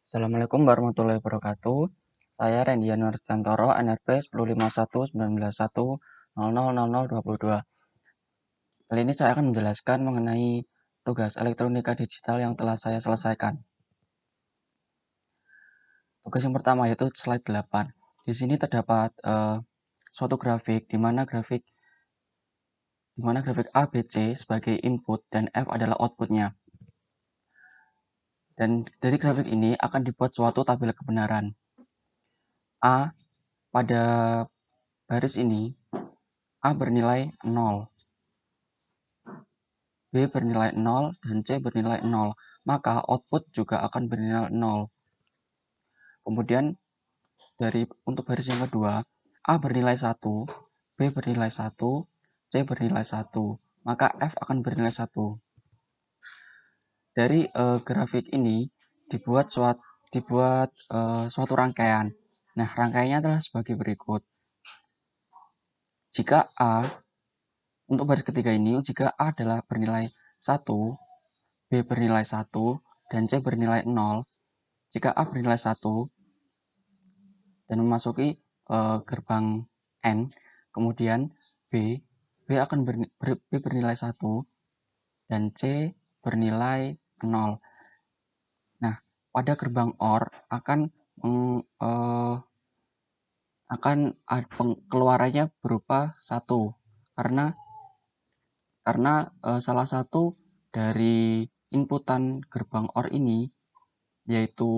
Assalamualaikum warahmatullahi wabarakatuh. Saya Randy Yanuar Cantoro, NRP 105191000022. Kali ini saya akan menjelaskan mengenai tugas elektronika digital yang telah saya selesaikan. Tugas yang pertama yaitu slide 8. Di sini terdapat suatu grafik di mana grafik A, B, C sebagai input dan F adalah outputnya. Dan dari grafik ini akan dibuat suatu tabel kebenaran. A pada baris ini A bernilai 0, B bernilai 0, dan C bernilai 0. Maka output juga akan bernilai 0. Kemudian untuk baris yang kedua, A bernilai 1, B bernilai 1, C bernilai 1. Maka F akan bernilai 1. Dari grafik ini dibuat suatu rangkaian. Nah, rangkaiannya adalah sebagai berikut. Jika untuk baris ketiga ini, jika A adalah bernilai 1, B bernilai 1, dan C bernilai 0, jika A bernilai 1 dan memasuki gerbang N, kemudian B akan bernilai 1 dan C bernilai 0. Nah, pada gerbang OR akan keluarannya berupa 1 karena salah satu dari inputan gerbang OR ini yaitu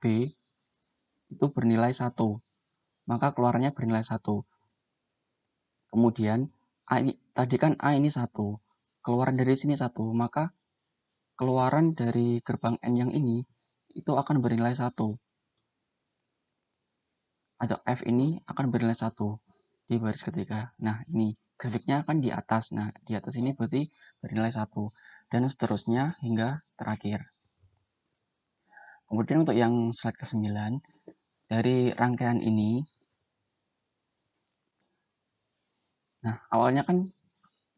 B itu bernilai 1, maka keluarannya bernilai 1. Kemudian tadi kan A ini 1, keluaran dari sini 1, maka keluaran dari gerbang N yang ini itu akan bernilai 1, atau F ini akan bernilai 1 di baris ketiga. Nah, ini grafiknya kan di atas. Nah, di atas ini berarti bernilai 1, dan seterusnya hingga terakhir. Kemudian untuk yang slide ke-9, dari rangkaian ini, nah awalnya kan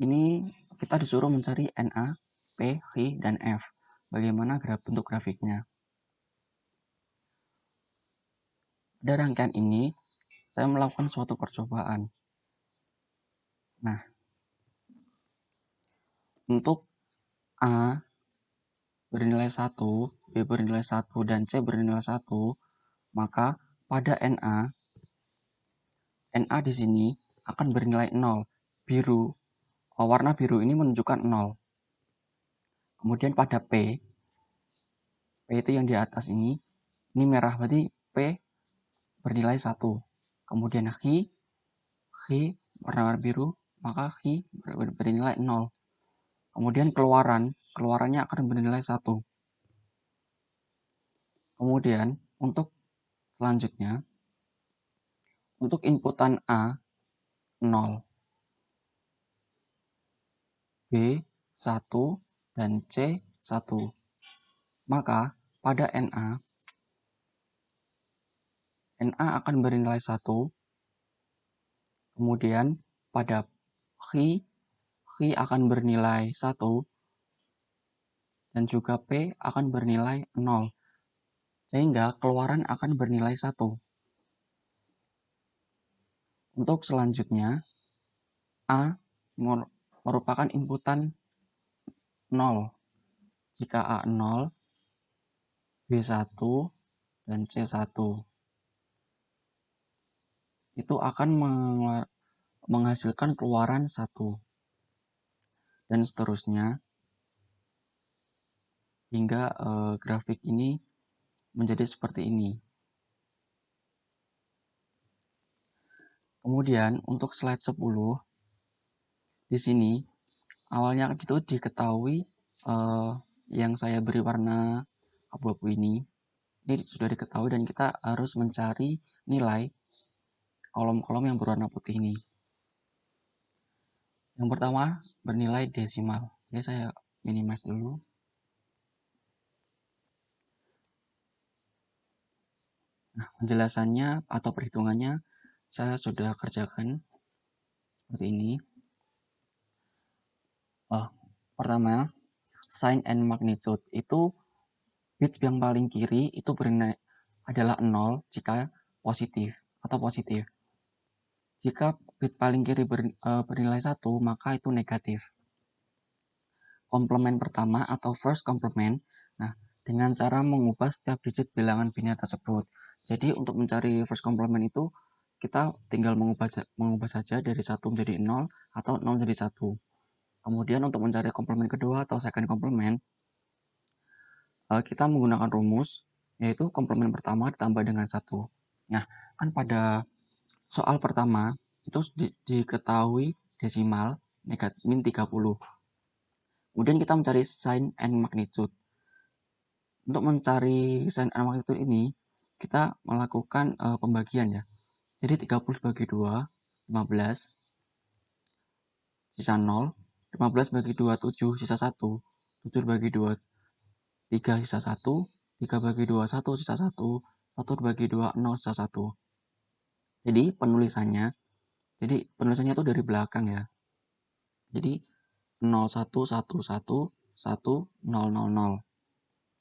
ini kita disuruh mencari NA, P, H, dan F. Bagaimana bentuk grafiknya? Pada rangkaian ini, saya melakukan suatu percobaan. Nah, untuk A bernilai 1, B bernilai 1, dan C bernilai 1, maka pada NA di sini akan bernilai 0. Warna biru ini menunjukkan 0. Kemudian pada P itu yang di atas ini merah, berarti P bernilai 1. Kemudian H warna biru, maka H bernilai 0. Kemudian keluarannya akan bernilai 1. Kemudian untuk selanjutnya, untuk inputan A 0, B 1, dan C 1. Maka pada NA akan bernilai 1. Kemudian pada H akan bernilai 1, dan juga P akan bernilai 0. Sehingga keluaran akan bernilai 1. Untuk selanjutnya, A merupakan inputan 0. Jika A 0, B 1, dan C 1. Itu akan menghasilkan keluaran 1. Dan seterusnya, hingga grafik ini menjadi seperti ini. Kemudian untuk slide 10, di sini awalnya itu diketahui yang saya beri warna abu-abu ini sudah diketahui, dan kita harus mencari nilai kolom-kolom yang berwarna putih ini. Yang pertama bernilai desimal. Oke, saya minimize dulu. Nah, penjelasannya atau perhitungannya saya sudah kerjakan seperti ini. Pertama, sign and magnitude itu bit yang paling kiri itu bernilai adalah 0 jika positif atau positif. Jika bit paling kiri bernilai 1, maka itu negatif. Komplement pertama atau first complement, nah, dengan cara mengubah setiap digit bilangan biner tersebut. Jadi untuk mencari first complement itu kita tinggal mengubah saja dari 1 menjadi 0 atau 0 menjadi 1. Kemudian untuk mencari komplement kedua atau second complement, kita menggunakan rumus, yaitu komplement pertama ditambah dengan 1. Nah, kan pada soal pertama itu diketahui desimal min 30. Kemudian kita mencari sign and magnitude. Untuk mencari sign and magnitude ini, kita melakukan pembagian ya. Jadi 30 bagi 2, 15, sisa 0. 15 bagi 2, 7, sisa 1. 7 bagi 2, 3, sisa 1. 3 bagi 2, 1, sisa 1. 1 bagi 2, 0, sisa 1. Jadi penulisannya itu dari belakang ya. Jadi 0, 1, 1, 1, 1, 0, 0, 0.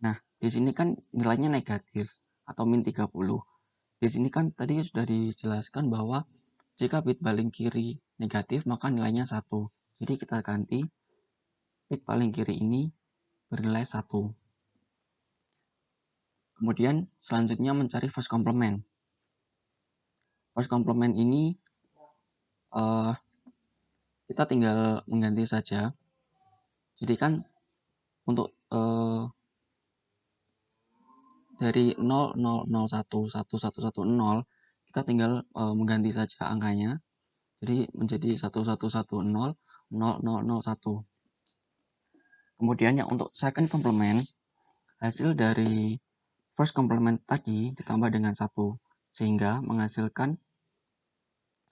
Nah, di sini kan nilainya negatif atau min 30. Di sini kan tadi sudah dijelaskan bahwa jika bit paling kiri negatif, maka nilainya 1. Jadi kita ganti bit paling kiri ini bernilai 1. Kemudian selanjutnya mencari first complement. First complement ini kita tinggal mengganti saja. Jadi kan untuk dari 0, 0, 0, 1, 1, 1, 1, 0, kita tinggal mengganti saja angkanya. Jadi menjadi 1, 1, 1, 0, 0, 0, 0, 1. Kemudian yang untuk second complement, hasil dari first complement tadi ditambah dengan 1, sehingga menghasilkan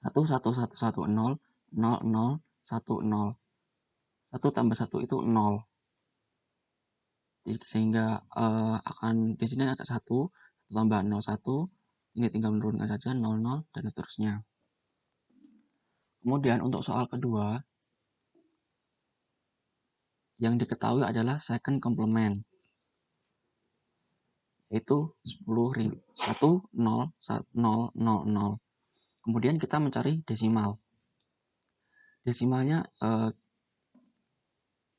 1, 1, 1, 1, 0, 0, 0, 1, 0. 1 tambah 1 itu 0. Sehingga akan di sini ada 1 tambah 0, 1. Ini tinggal menurunkan saja 0, 0, dan seterusnya. Kemudian untuk soal kedua, yang diketahui adalah second complement, yaitu 10.000, 1, 0, 0, 0, 0. Kemudian kita mencari desimal. Desimalnya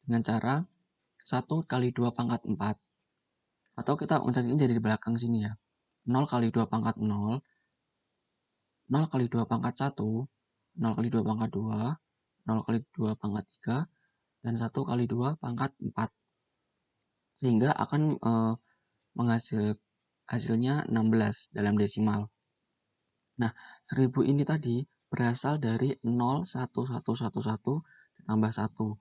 dengan cara 1 kali 2 pangkat 4. Atau kita mencarinya dari belakang sini ya. 0 kali 2 pangkat 0, 0 kali 2 pangkat 1, 0 kali 2 pangkat 2, 0 kali 2 pangkat 3, dan 1 kali 2 pangkat 4. Sehingga akan hasilnya 16 dalam desimal. Nah, 1000 ini tadi berasal dari 0, 1, 1, 1, 1 ditambah 1.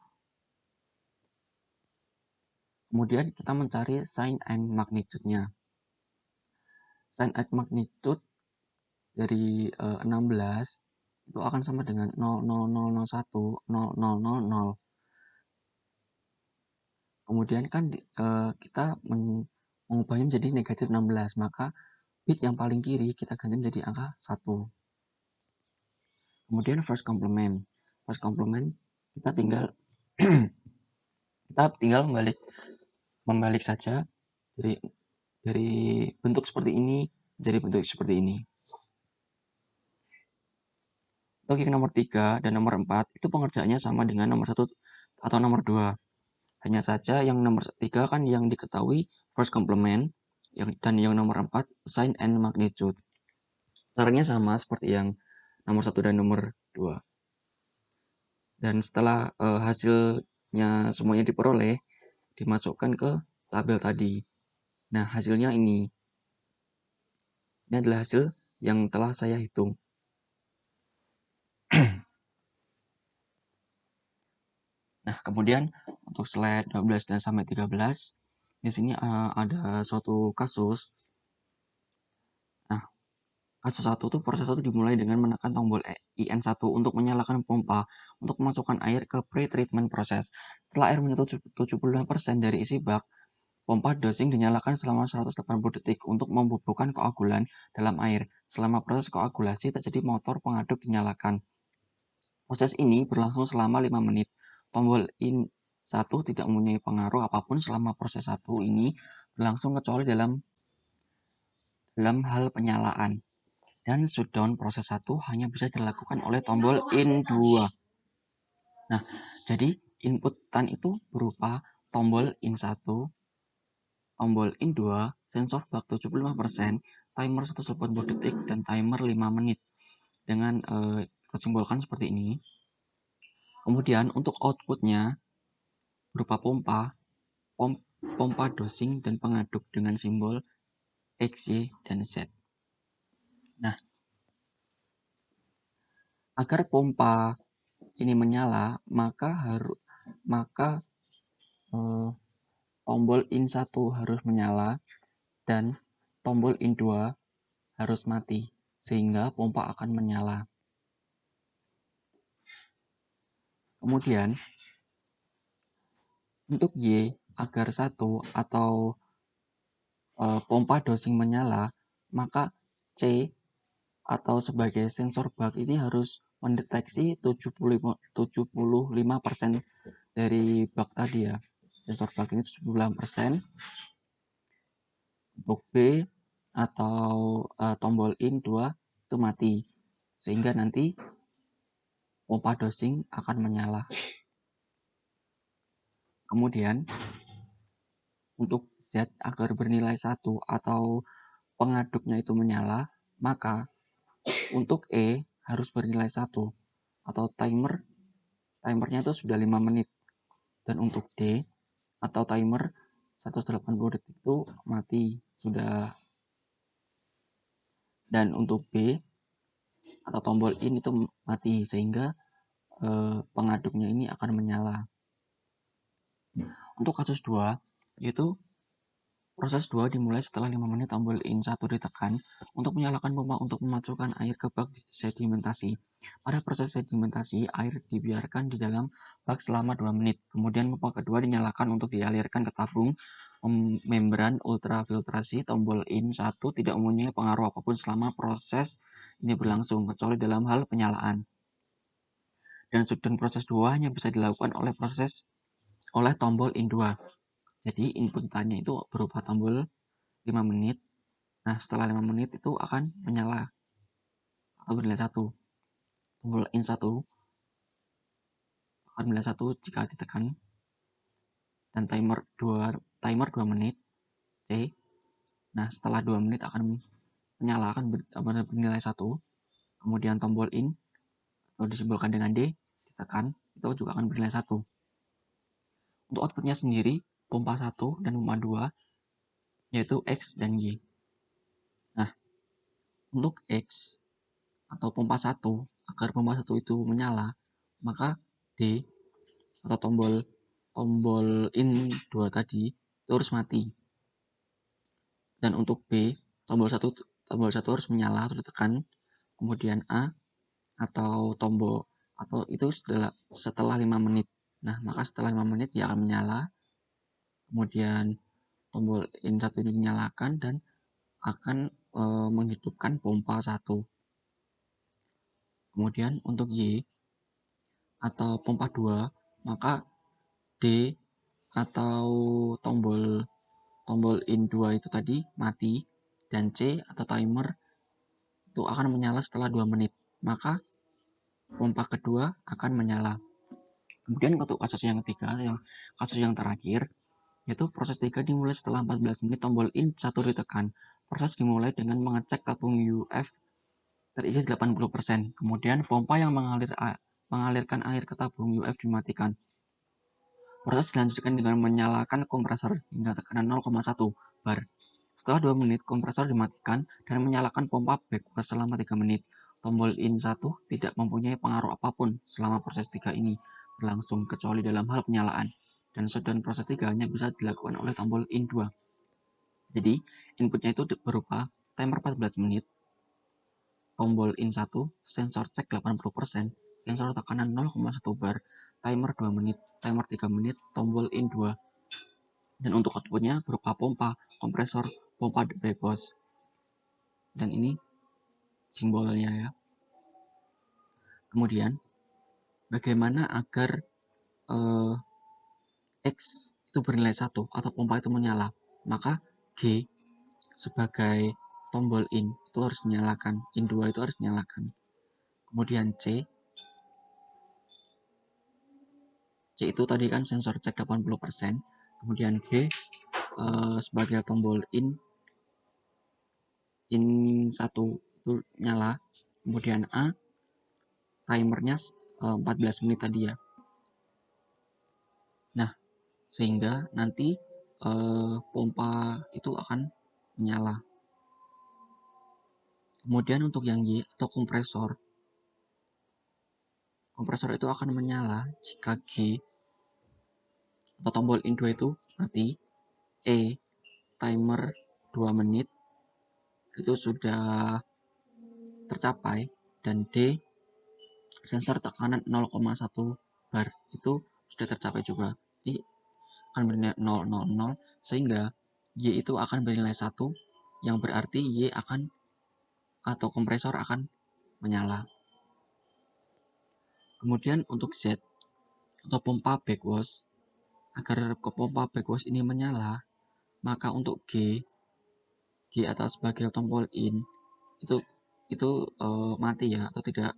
Kemudian kita mencari sign and magnitude-nya. Sign and magnitude dari 16 itu akan sama dengan 0,0001, 0,000. Kemudian kan kita mengubahnya menjadi negatif 16, maka bit yang paling kiri kita ganti menjadi angka 1. Kemudian first complement. First complement kita tinggal membalik saja dari bentuk seperti ini jadi bentuk seperti ini. Untuk yang nomor 3 dan nomor 4 itu pengerjaannya sama dengan nomor 1 atau nomor 2. Hanya saja yang nomor 3 kan yang diketahui first complement, dan yang nomor 4 sign and magnitude. Caranya sama seperti yang nomor 1 dan nomor 2. Dan setelah hasilnya semuanya diperoleh, dimasukkan ke tabel tadi. Nah, hasilnya ini. Ini adalah hasil yang telah saya hitung. Nah, kemudian untuk slide 12 dan sampai 13, di sini ada suatu kasus. Nah, kasus 1 itu proses 1 dimulai dengan menekan tombol IN1 untuk menyalakan pompa untuk memasukkan air ke pre-treatment proses. Setelah air menyentuh 75% dari isi bak, pompa dosing dinyalakan selama 180 detik untuk membubukkan koagulan dalam air. Selama proses koagulasi terjadi motor pengaduk dinyalakan. Proses ini berlangsung selama 5 menit. Tombol IN1 tidak mempunyai pengaruh apapun selama proses 1 ini berlangsung kecuali dalam hal penyalaan. Dan shutdown proses 1 hanya bisa dilakukan oleh tombol IN2. Nah, jadi inputan itu berupa tombol IN1, tombol IN2, sensor bak 75%, timer 180 detik, dan timer 5 menit. Dengan kesimbolkan seperti ini. Kemudian untuk outputnya berupa pompa dosing dan pengaduk dengan simbol X, Y, dan Z. Nah, agar pompa ini menyala, maka tombol IN1 harus menyala dan tombol IN2 harus mati, sehingga pompa akan menyala. Kemudian, untuk Y, agar 1 atau pompa dosing menyala, maka C atau sebagai sensor bak ini harus mendeteksi 75% dari bak tadi ya. Sensor bak ini 75%. Untuk B atau tombol IN 2 itu mati, sehingga nanti pompa dosing akan menyala. Kemudian untuk Z agar bernilai 1 atau pengaduknya itu menyala, maka untuk E harus bernilai 1 atau timernya itu sudah 5 menit. Dan untuk D atau timer 180 detik itu mati sudah. Dan untuk B atau tombol IN itu mati, sehingga pengaduknya ini akan menyala. Untuk kasus 2, yaitu proses 2 dimulai setelah 5 menit tombol IN1 ditekan untuk menyalakan pompa untuk memasukkan air ke bak sedimentasi. Pada proses sedimentasi, air dibiarkan di dalam bak selama 2 menit. Kemudian pompa kedua dinyalakan untuk dialirkan ke tabung membran ultrafiltrasi. Tombol IN1 tidak mempunyai pengaruh apapun selama proses ini berlangsung, kecuali dalam hal penyalaan. Dan shutdown proses 2 hanya bisa dilakukan oleh tombol IN2. Jadi inputannya itu berupa tombol 5 menit. Nah, setelah 5 menit itu akan menyala atau bernilai 1. Tombol IN1 akan bernilai 1 jika ditekan. Dan timer 2 menit C. Nah, setelah 2 menit akan menyala, akan bernilai 1. Kemudian tombol IN atau disimbolkan dengan D ditekan, itu juga akan bernilai 1. Untuk outputnya sendiri, pompa 1 dan pompa 2 yaitu X dan Y. Nah, untuk X atau pompa 1, agar pompa 1 itu menyala, maka D atau tombol IN 2 tadi itu harus mati. Dan untuk B, tombol 1 harus menyala, harus ditekan. Kemudian A atau itu setelah 5 menit. Nah, maka setelah 5 menit dia akan menyala. Kemudian tombol IN1 ini dinyalakan dan akan menghidupkan pompa 1. Kemudian untuk Y atau pompa 2, maka D atau tombol IN2 itu tadi mati, dan C atau timer itu akan menyala setelah 2 menit. Maka pompa kedua akan menyala. Kemudian untuk kasus yang ketiga, kasus yang terakhir, yaitu proses 3 dimulai setelah 14 menit tombol IN1 ditekan. Proses dimulai dengan mengecek tabung UF terisi 80%. Kemudian pompa yang mengalirkan air ke tabung UF dimatikan. Proses dilanjutkan dengan menyalakan kompresor hingga tekanan 0,1 bar. Setelah 2 menit, kompresor dimatikan dan menyalakan pompa backwash selama 3 menit. Tombol IN1 tidak mempunyai pengaruh apapun selama proses 3 ini berlangsung, kecuali dalam hal penyalaan. Dan shutdown proses 3 hanya bisa dilakukan oleh tombol IN2. Jadi, inputnya itu berupa timer 14 menit, tombol IN1, sensor cek 80%, sensor tekanan 0,1 bar, timer 2 menit, timer 3 menit, tombol IN2. Dan untuk outputnya berupa pompa, kompresor, pompa backwash. Dan ini simbolnya ya. Kemudian, bagaimana agar X itu bernilai 1 atau pompa itu menyala? Maka G sebagai tombol in itu harus dinyalakan, in 2 itu harus dinyalakan. Kemudian C itu tadi kan sensor cek 80%. Kemudian B sebagai tombol in 1 itu nyala. Kemudian A timernya 14 menit tadi ya. Nah, sehingga nanti pompa itu akan menyala. Kemudian untuk yang Y atau kompresor itu akan menyala jika G atau tombol in 2 itu mati, E timer 2 menit itu sudah tercapai, dan D sensor tekanan 0,1 bar itu sudah tercapai juga. Jadi akan bernilai 000, sehingga Y itu akan bernilai 1, yang berarti Y akan atau kompresor akan menyala. Kemudian untuk Z atau pompa backwash, agar pompa backwash ini menyala, maka untuk G atau sebagai tombol in itu mati ya, atau tidak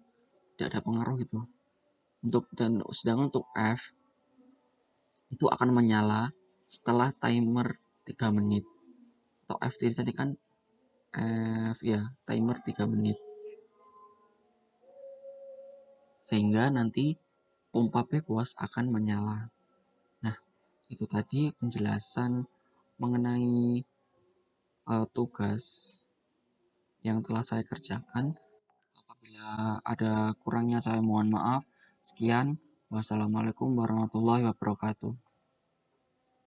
ada pengaruh gitu. Sedangkan untuk F itu akan menyala setelah timer 3 menit. Atau F tadi kan F ya, timer 3 menit. Sehingga nanti pompa backwash akan menyala. Nah, itu tadi penjelasan mengenai tugas yang telah saya kerjakan. Apabila ada kurangnya saya mohon maaf. Sekian. Wassalamualaikum warahmatullahi wabarakatuh.